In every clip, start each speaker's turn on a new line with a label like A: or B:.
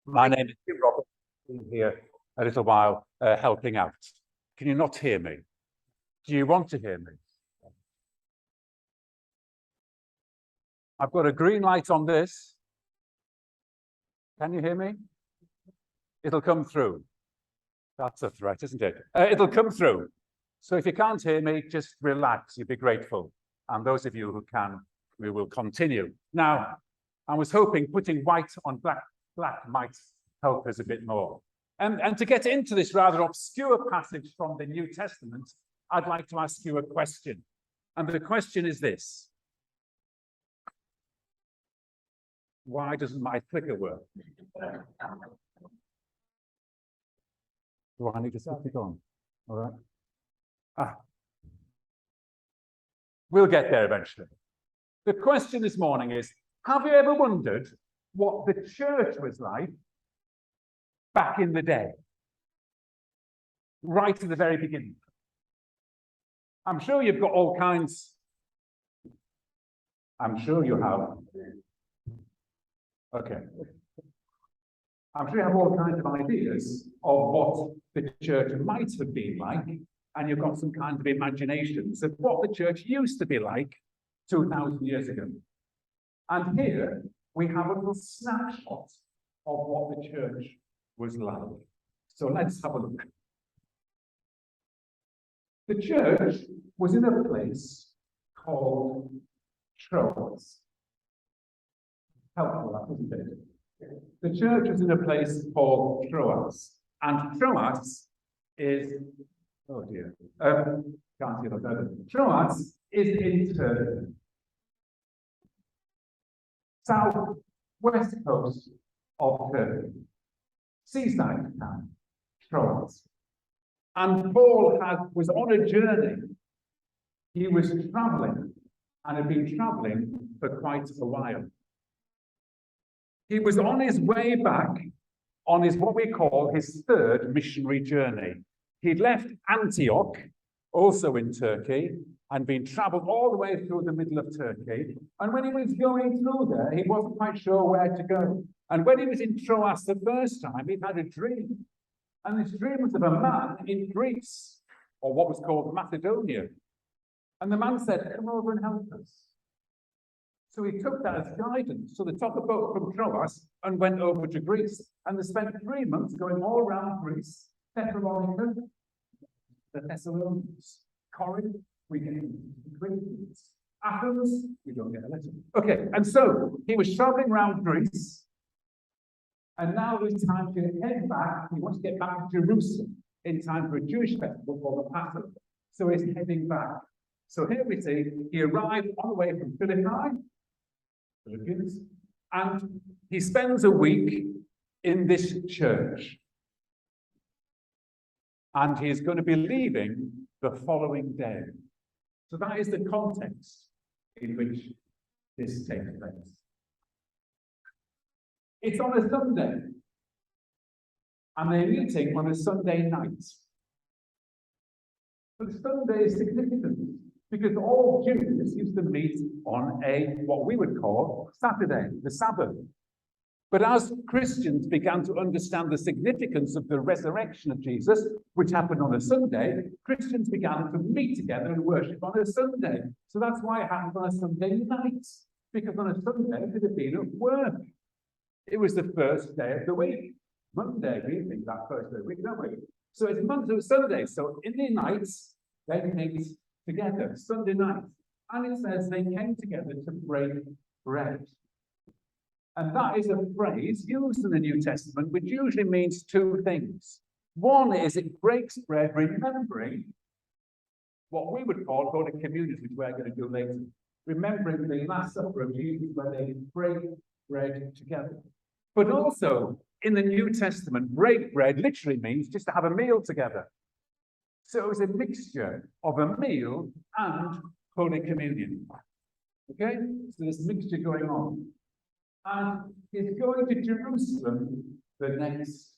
A: My name is Tim Roberts. I've been here a little while helping out. Can you not hear me? Do you want to hear me? I've got a green light on this. Can you hear me? It'll come through. That's a threat, isn't it? It'll come through. So if you can't hear me, just relax. You'd be grateful. And those of you who can, we will continue. Now, I was hoping putting white on black might help us a bit more. And to get into this rather obscure passage from the New Testament, I'd like to ask you a question. And the question is this. Why doesn't my clicker work? Do I need to set it on? All right. We'll get there eventually. The question this morning is, have you ever wondered what the church was like back in the day? Right at the very beginning. I'm sure you've got all kinds. I'm sure you have. Okay. I'm sure you have all kinds of ideas of what the church might have been like, and you've got some kind of imaginations of what the church used to be like 2,000 years ago. And here we have a little snapshot of what the church was like. So let's have a look. The church was in a place called Troas. Helpful, that wasn't it? The church was in a place called Troas. And Troas is, oh dear, can't see that. Troas is in Turkey. South-west coast of Turkey. Seaside town, Troas. And Paul was on a journey. He was traveling and had been traveling for quite a while. He was on his way back on what we call his third missionary journey. He'd left Antioch, also in Turkey, and been traveled all the way through the middle of Turkey. And when he was going through there, he wasn't quite sure where to go. And when he was in Troas the first time, he had a dream. And this dream was of a man in Greece, or what was called Macedonia. And the man said, come over and help us. So he took that as guidance. So they took a boat from Troas and went over to Greece. And they spent 3 months going all around Greece, Thessalonica, the Thessalonians, Corinth, we get Greece, Athens, we don't get a letter. Okay, and so he was traveling around Greece. And now it was time to head back. He wants to get back to Jerusalem in time for a Jewish festival called the Passover. So he's heading back. So here we see he arrived on the way from Philippians, and he spends a week in this church. And he's going to be leaving the following day. So that is the context in which this takes place. It's on a Sunday, and they're meeting on a Sunday night. But Sunday is significant because all Jews used to meet on what we would call Saturday, the Sabbath. But as Christians began to understand the significance of the resurrection of Jesus, which happened on a Sunday, Christians began to meet together and worship on a Sunday. So that's why it happened on a Sunday night, because on a Sunday, it had been at work. It was the first day of the week. Monday, we think that first day of the week, don't we? So it's Monday to Sunday. So in the nights, they meet together, Sunday night. And it says they came together to break bread. And that is a phrase used in the New Testament, which usually means two things. One is it breaks bread, remembering what we would call Holy Communion, which we're going to do later. Remembering the Last Supper of Jesus, where they break bread together. But also, in the New Testament, break bread literally means just to have a meal together. So it was a mixture of a meal and Holy Communion. Okay? So this mixture going on. And he's going to Jerusalem the next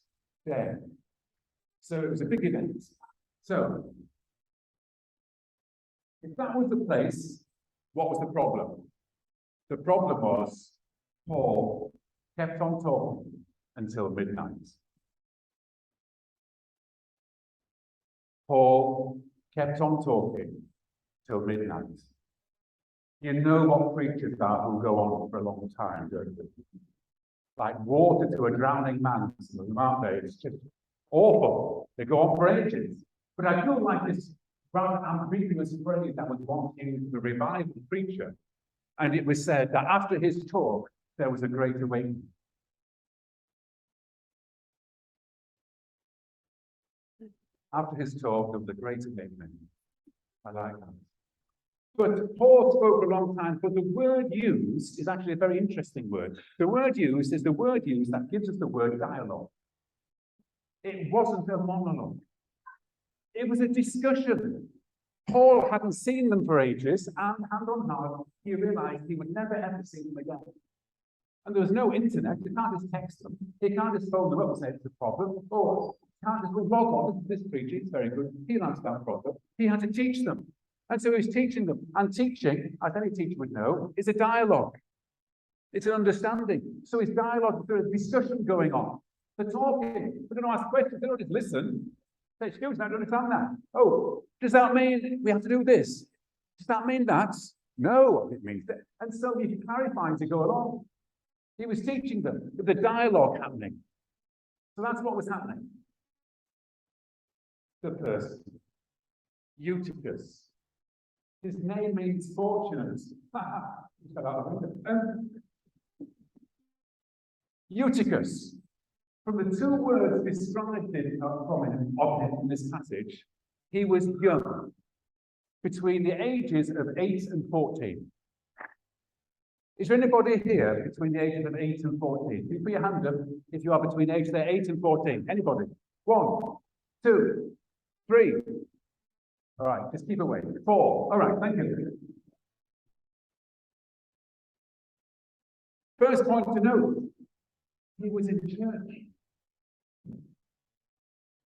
A: day. So it was a big event. So, if that was the place, what was the problem? The problem was Paul kept on talking until midnight. Paul kept on talking till midnight. You know what preachers are who go on for a long time, don't you? Like water to a drowning man, some of them, aren't they? It's just awful. They go on for ages. But I feel like this rather ambiguous phrase that was once used for the revival preacher. And it was said that after his talk, there was a great awakening. After his talk, there was a great awakening. I like that. But Paul spoke for a long time, but the word used is actually a very interesting word. The word used is the word used that gives us the word dialogue. It wasn't a monologue. It was a discussion. Paul hadn't seen them for ages, and hand on heart, he realized he would never ever see them again. And there was no internet. You can't just text them. You can't just phone them up and say it's a problem. Or you can't just log on. This preacher is very good. He'll answer that problem. He had to teach them. And so he was teaching them. And teaching, as any teacher would know, is a dialogue. It's an understanding. So his dialogue, there's a discussion going on. They're talking. They're going to ask questions. They don't just listen. Say, excuse me, I don't understand that. Oh, does that mean we have to do this? Does that mean that? No, it means that. And so he clarified to go along. He was teaching them with the dialogue happening. So that's what was happening. The person, Eutychus. His name means fortunate. Eutychus. From the two words described of him in this passage, he was young, between the ages of 8 and 14. Is there anybody here between the ages of 8 and 14? Can you put your hand up if you are between the ages of 8 and 14? Anybody? 1, 2, 3. All right, just keep away. 4. All right, thank you. First point to note, he was in church.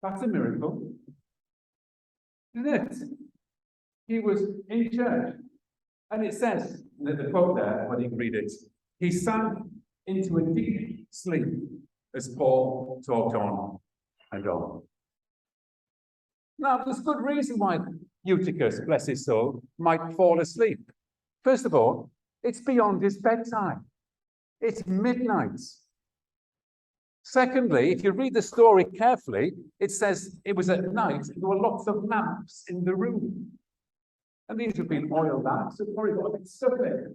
A: That's a miracle, isn't it? He was in church. And it says, the quote there, when you can read it, he sank into a deep sleep as Paul talked on and on. Now, there's good reason why Eutychus, bless his soul, might fall asleep. First of all, it's beyond his bedtime. It's midnight. Secondly, if you read the story carefully, it says it was at night, there were lots of lamps in the room. And these have been oil lamps, so probably got a bit stuck there.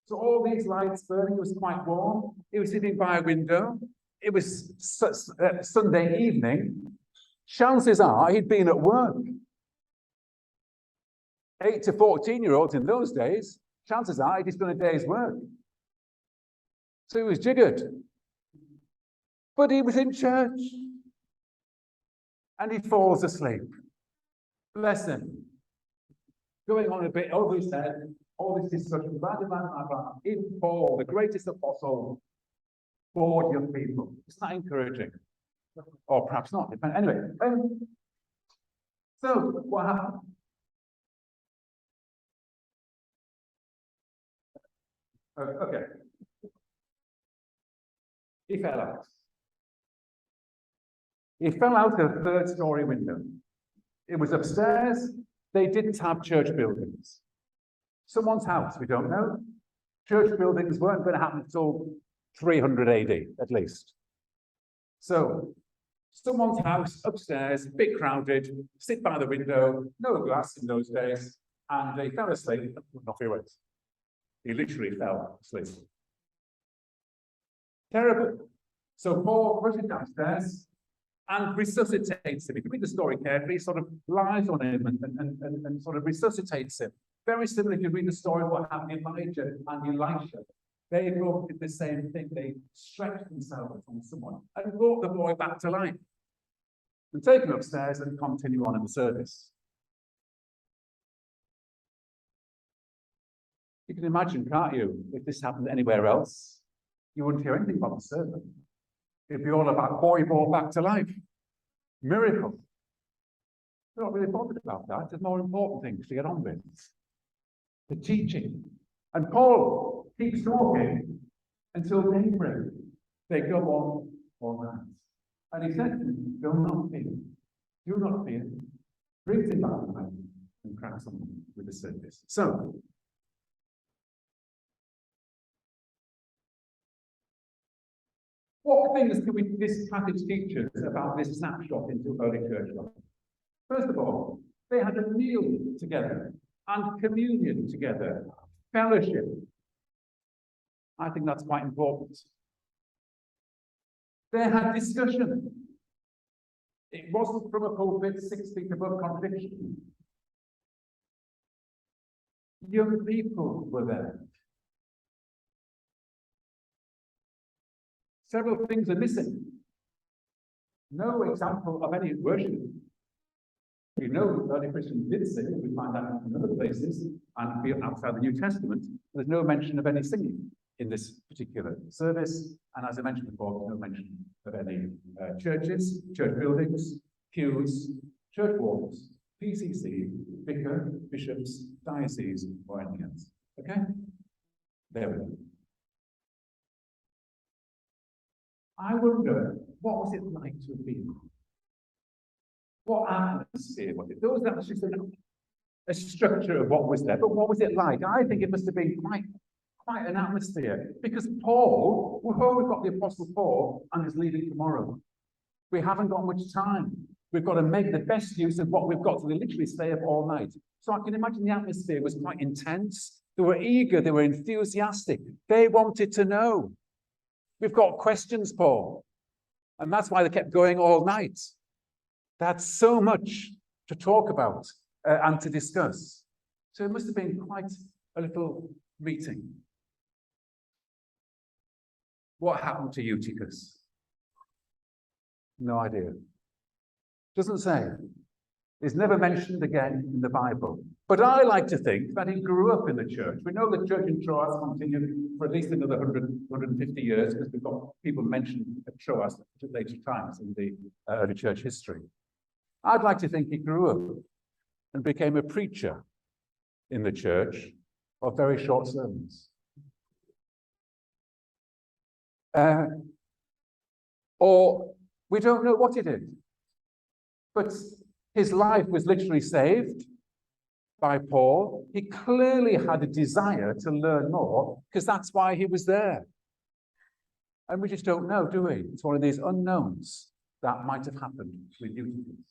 A: So all these lights burning, it was quite warm. He was sitting by a window. It was Sunday evening. Chances are he'd been at work. 8 to 14-year-olds in those days, chances are he'd just done a day's work. So he was jiggered. But he was in church. And he falls asleep. Bless him. Going on a bit over his head, all this discussion, blah, blah, blah, blah. Even Paul, the greatest apostle, bored young people. It's not encouraging. Or perhaps not. Anyway, so what happened? Okay. He fell out. He fell out of a third-story window. It was upstairs. They didn't have church buildings. Someone's house, we don't know. Church buildings weren't going to happen until 300 AD, at least. So, someone's house upstairs, bit crowded, sit by the window, no glass in those days, and he fell asleep, and off he went. He literally fell asleep. Terrible. So Paul rushes downstairs and resuscitates him. If you read the story carefully, he sort of lies on him and sort of resuscitates him. Very similar if you read the story of what happened to Elijah and Elisha. They both did the same thing. They stretched themselves on someone and brought the boy back to life. And take him upstairs and continue on in the service. You can imagine, can't you, if this happened anywhere else, you wouldn't hear anything about the sermon. It'd be all about boy brought back to life. Miracle. They're not really bothered about that. There's more important things to get on with. The teaching. And Paul keeps talking until daybreak. They go on all night. And he said to them, do not fear. Do not fear. Brings him back to life and cracks on with the service. So, what things can this passage teach us about this snapshot into early church life? First of all, they had a meal together and communion together, fellowship. I think that's quite important. They had discussion. It wasn't from a pulpit 6 feet above contradiction. Young people were there. Several things are missing. No example of any worship. We know early Christians did sing, we find that in other places, and outside the New Testament, there's no mention of any singing in this particular service. And as I mentioned before, no mention of any churches, church buildings, pews, church walls, PCC, vicar, bishops, diocese, or anything else. Okay? There we go. I wonder, what was it like to have been? What atmosphere was it? There was actually a structure of what was there, but what was it like? I think it must have been quite an atmosphere, because Paul, we've got the Apostle Paul, and he's leaving tomorrow. We haven't got much time. We've got to make the best use of what we've got, so they literally stay up all night. So I can imagine the atmosphere was quite intense. They were eager, they were enthusiastic. They wanted to know. We've got questions, Paul. And that's why they kept going all night. That's so much to talk about and to discuss. So it must have been quite a little meeting. What happened to Eutychus? No idea. Doesn't say. It's never mentioned again in the Bible. But I like to think that he grew up in the church. We know the church in Troas continued for at least another 150 years, because we've got people mentioned at Troas at later times in the early church history. I'd like to think he grew up and became a preacher in the church of very short sermons. Or we don't know what he did. But his life was literally saved by Paul. He clearly had a desire to learn more, because that's why he was there. And we just don't know, do we? It's one of these unknowns that might have happened with Eutychus.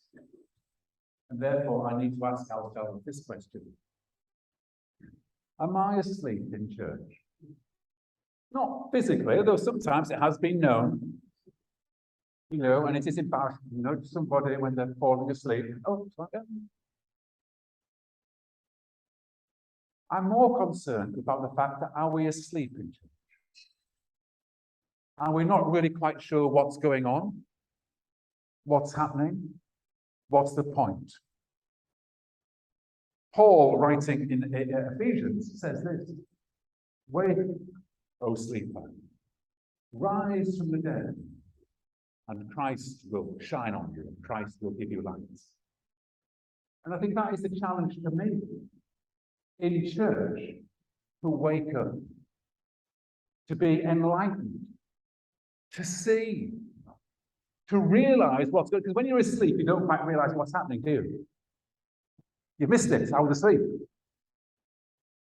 A: And therefore, I need to ask ourselves this question. Am I asleep in church? Not physically, although sometimes it has been known, and it is embarrassing to nudge somebody when they're falling asleep. Oh, it's like that. I'm more concerned about the fact that, are we asleep in church? Are we not really quite sure what's going on? What's happening? What's the point? Paul, writing in Ephesians, says this: "Wake, O sleeper, rise from the dead, and Christ will shine on you, and Christ will give you light." And I think that is the challenge for me in church, to wake up, to be enlightened, to see, to realize what's going on. Because when you're asleep, you don't quite realize what's happening, do you? You missed it. I was asleep.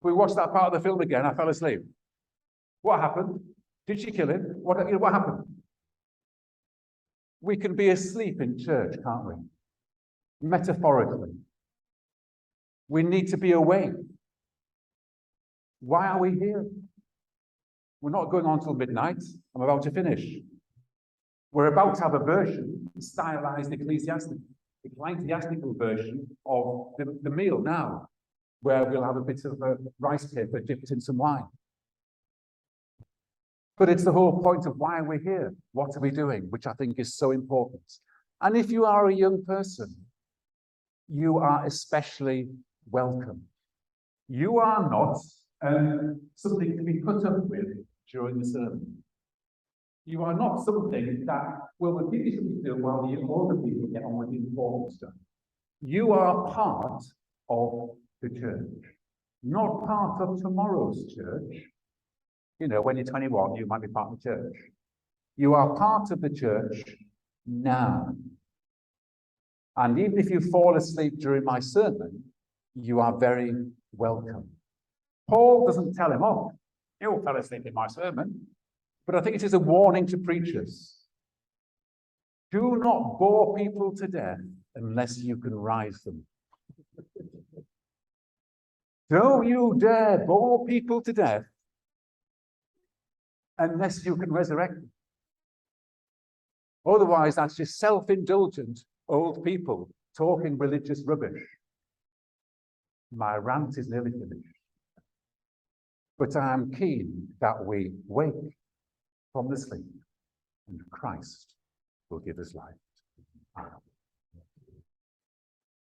A: We watched that part of the film again. I fell asleep. What happened? Did she kill him? What happened? We can be asleep in church, can't we? Metaphorically. We need to be awake. Why are we here? We're not going on till midnight. I'm about to finish. We're about to have a version, a stylized ecclesiastical version of the meal now, where we'll have a bit of rice paper dipped in some wine. But it's the whole point of why we're here. What are we doing? Which I think is so important. And if you are a young person, you are especially welcome. You are not something to be put up with during the sermon. You are not something that will give you something to do while the older people get on with the important stuff. You are part of the church, not part of tomorrow's church. When you're 21, you might be part of the church. You are part of the church now. And even if you fall asleep during my sermon, you are very welcome. Paul doesn't tell him, oh, you'll fell asleep in my sermon. But I think it is a warning to preachers. Do not bore people to death unless you can rise them. Don't you dare bore people to death unless you can resurrect them. Otherwise, that's just self-indulgent old people talking religious rubbish. My rant is nearly finished. But I am keen that we wake from the sleep and Christ will give us life. Amen.